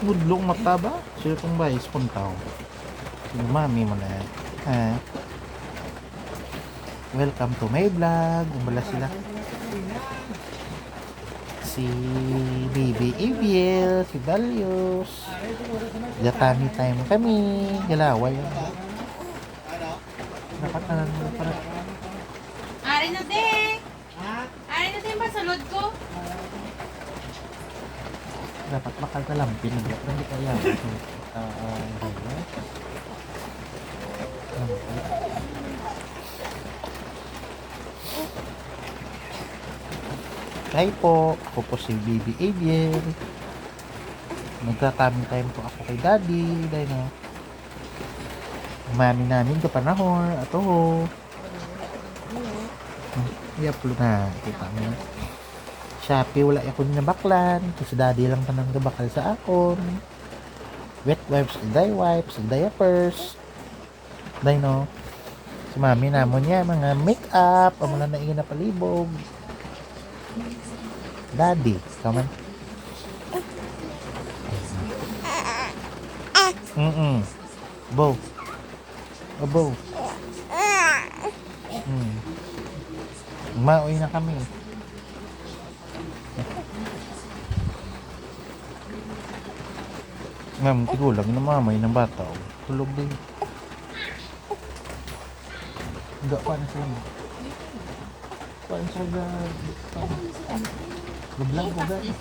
Ngudlong mata ba? Siya itong ba? Ispuntaw. Yung mami mo na. Ah, welcome to my vlog. Umbala sila. Si Baby Abiel, si Dalius. Gatami time kami. Galaway. Dapat na para Ari na din! Ari na din ba sa load ko? dapat makagalampin na dito. Hindi kaya. Hi po, ako po si Baby Abiel. Nagtataming time po ako kay Daddy. Dahil na, umami namin kapanahon. Ato ho. I-upload na. Kita mo na. Shopee, wala ako na baklan. Kasi Daddy lang tanang gabakal sa akon. Wet wipes, dry wipes, diapers. Dahil no. Si mami namon niya, mga make-up. Amo na naingin na palibog. Daddy, kaman. Bow. Bow. Mauwi na kami. Ma'am, tigulang na mamay ng bata. Oh. Tulog din. Enggak pa na siya. Paano siya gablang ko gano'n?